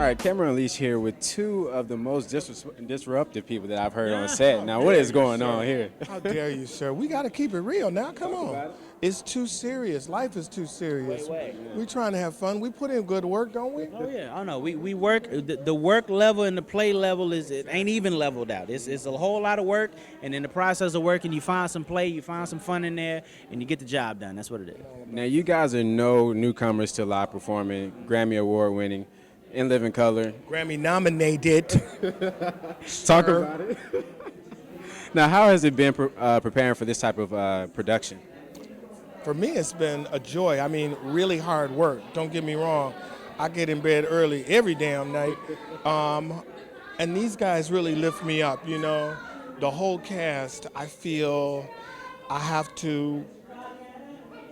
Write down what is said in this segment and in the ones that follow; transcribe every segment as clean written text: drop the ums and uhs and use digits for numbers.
right, Kamaron Leach here with two of the most disruptive people that I've heard on set. Now, what is going on here? How dare you, sir? We got to keep it real now. Come on. It's too serious. Life is too serious. We're trying to have fun. We put in good work, don't we? Oh yeah, I know. We work. The work level and the play level it ain't even leveled out. It's a whole lot of work, and in the process of working, you find some play, you find some fun in there, and you get the job done. That's what it is. Now, you guys are no newcomers to live performing, Grammy Award winning, in living color. Grammy nominated. Talk about it. Now, how has it been preparing for this type of production? For me, it's been a joy. I mean, really hard work. Don't get me wrong. I get in bed early every damn night. And these guys really lift me up, you know. The whole cast, I feel I have to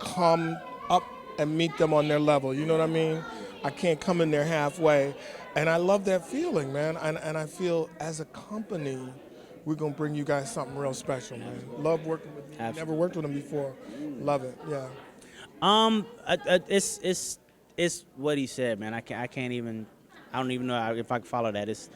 come up and meet them on their level, you know what I mean? I can't come in there halfway. And I love that feeling, man. And I feel as a company, we're going to bring you guys something real special, man. Love working with you. Absolutely. Never worked with them before. Love it, yeah. It's what he said, man. I don't even know if I can follow that. It's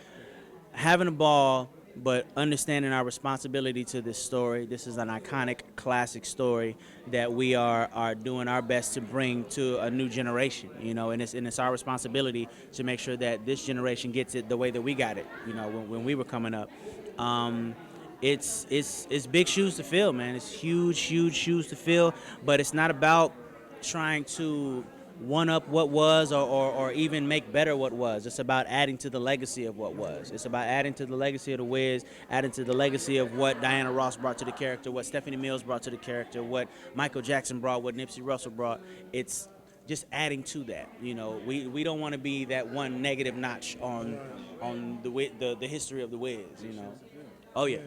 having a ball, but understanding our responsibility to this story. This is an iconic, classic story that we are doing our best to bring to a new generation, you know, and it's our responsibility to make sure that this generation gets it the way that we got it, you know, when we were coming up. It's big shoes to fill, man. It's huge shoes to fill, but it's not about trying to one up what was or even make better what was. It's about adding to the legacy of what was. It's about adding to the legacy of the Wiz, adding to the legacy of what Diana Ross brought to the character, what Stephanie Mills brought to the character, what Michael Jackson brought, what Nipsey Russell brought. It's just adding to that. You know, we don't want to be that one negative notch on the history of the Wiz, you know. Oh yeah.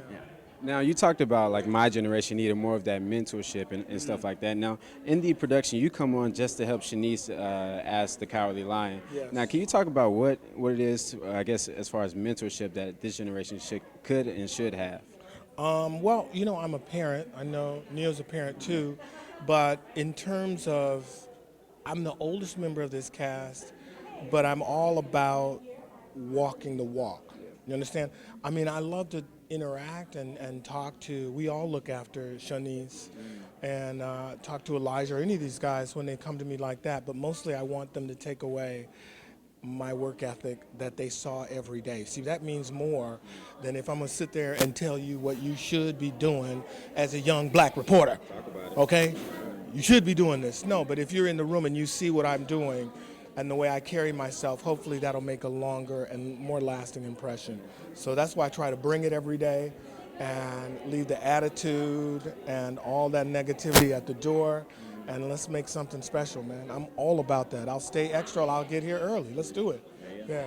Now, you talked about like my generation needed more of that mentorship and stuff like that. Now, in the production, you come on just to help Shanice as the Cowardly Lion. Yes. Now, can you talk about what it is, I guess, as far as mentorship that this generation could and should have? Well, you know, I'm a parent. I know NeYo's a parent too. But in terms of, I'm the oldest member of this cast, but I'm all about walking the walk. You understand? I mean, I love to interact and talk to, we all look after Shanice and talk to Elijah or any of these guys when they come to me like that, but mostly I want them to take away my work ethic that they saw every day. See, that means more than if I'm gonna sit there and tell you what you should be doing as a young black reporter. Talk about it. Okay? You should be doing this. No, but if you're in the room and you see what I'm doing, and the way I carry myself, hopefully that'll make a longer and more lasting impression. So that's why I try to bring it every day and leave the attitude and all that negativity at the door, and let's make something special, man. I'm all about that. I'll stay extra, I'll get here early. Let's do it. Yeah.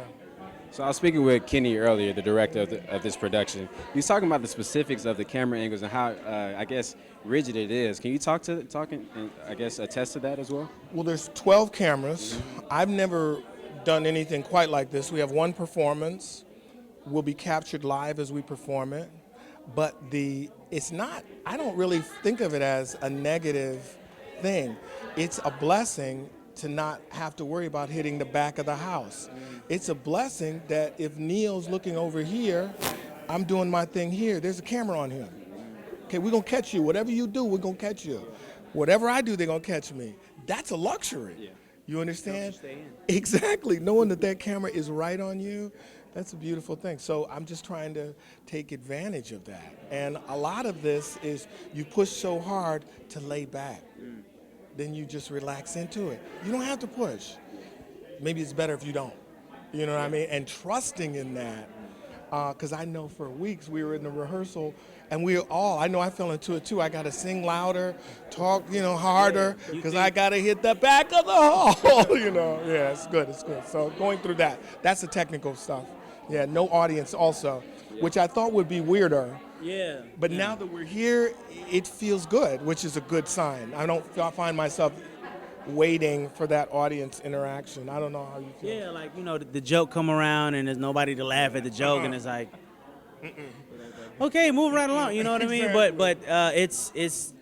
So I was speaking with Kenny earlier, the director of this production. He was talking about the specifics of the camera angles and how, I guess, rigid it is. Can you talk and I guess, attest to that as well? Well, there's 12 cameras. I've never done anything quite like this. We have one performance. Will be captured live as we perform it. But it's not, I don't really think of it as a negative thing. It's a blessing to not have to worry about hitting the back of the house. It's a blessing that if NeYo's looking over here, I'm doing my thing here, there's a camera on him. Okay, we're gonna catch you. Whatever you do, we're gonna catch you. Whatever I do, they're gonna catch me. That's a luxury. Yeah. You understand? Stay in. Exactly, knowing that camera is right on you, that's a beautiful thing. So I'm just trying to take advantage of that. And a lot of this is you push so hard to lay back. Then you just relax into it. You don't have to push. Maybe it's better if you don't. You know what I mean? And trusting in that, because I know for weeks we were in the rehearsal and I know I fell into it too. I got to sing louder, talk, harder, because I got to hit the back of the hall, Yeah, it's good. So going through that, that's the technical stuff. Yeah, no audience also, which I thought would be weirder. Yeah. But now that we're here, it feels good, which is a good sign. I don't find myself waiting for that audience interaction. I don't know how you feel. Yeah, like, the joke come around and there's nobody to laugh at the joke, and it's like, okay, move right along, you know what I mean? Exactly. But it's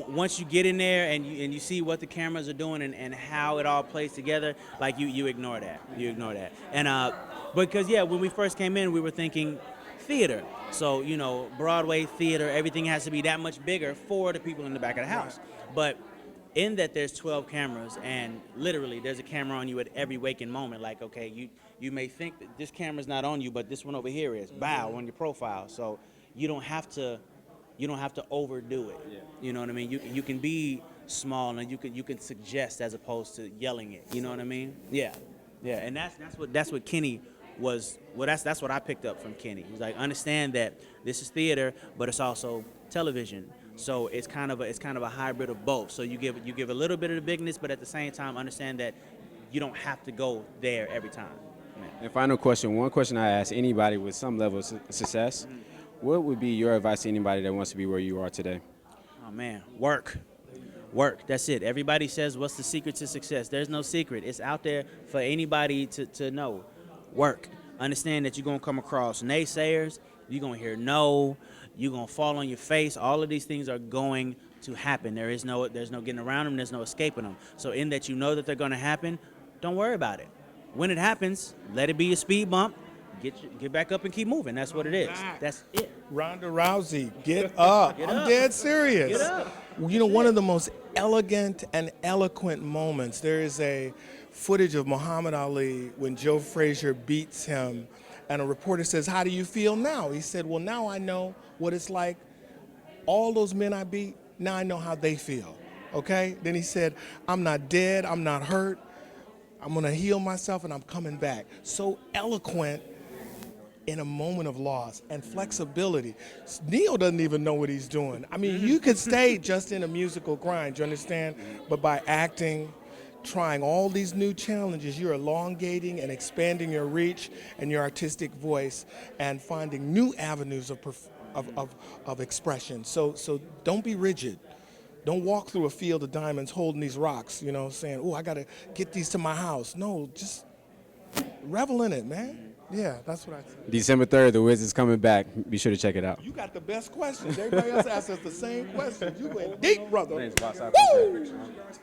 once you get in there and you see what the cameras are doing and how it all plays together, like you ignore that. You ignore that. And because when we first came in, we were thinking theater. So, Broadway theater, everything has to be that much bigger for the people in the back of the house. But in that there's 12 cameras, and literally there's a camera on you at every waking moment. Like, okay, you may think that this camera's not on you, but this one over here is, bow, on your profile. So you don't have to overdo it. Yeah. You know what I mean? You can be small and you can suggest as opposed to yelling it. You know what I mean? Yeah. Yeah. And that's what Kenny was. Well, that's what I picked up from Kenny. He's like, understand that this is theater, but it's also television. So it's kind of a hybrid of both. So you give a little bit of the bigness, but at the same time understand that you don't have to go there every time. Man. And final question, one question I ask anybody with some level of success, what would be your advice to anybody that wants to be where you are today? Oh man, work. That's it. Everybody says, what's the secret to success? There's no secret. It's out there for anybody to know. Work. Understand that you're going to come across naysayers. You're going to hear no. You're going to fall on your face. All of these things are going to happen. There's no getting around them. There's no escaping them. So in that you know that they're going to happen, don't worry about it. When it happens, let it be a speed bump. Get back up and keep moving. That's what it is. That's it. Ronda Rousey, get up. I'm dead serious. Get up. One of the most elegant and eloquent moments, there is a footage of Muhammad Ali when Joe Frazier beats him, and a reporter says, how do you feel now? He said, well, now I know what it's like. All those men I beat, now I know how they feel, okay? Then he said, I'm not dead, I'm not hurt, I'm gonna heal myself and I'm coming back. So eloquent in a moment of loss and flexibility. NeYo doesn't even know what he's doing. I mean, you could stay just in a musical grind, you understand? But by acting, trying all these new challenges, you're elongating and expanding your reach and your artistic voice and finding new avenues of expression. So don't be rigid. Don't walk through a field of diamonds holding these rocks, saying, oh, I got to get these to my house. No, just revel in it, man. Yeah, that's what I said. December 3rd, The Wiz is coming back. Be sure to check it out. You got the best questions. Everybody else asks us the same questions. You went deep, brother. Thanks, boss. I appreciate it.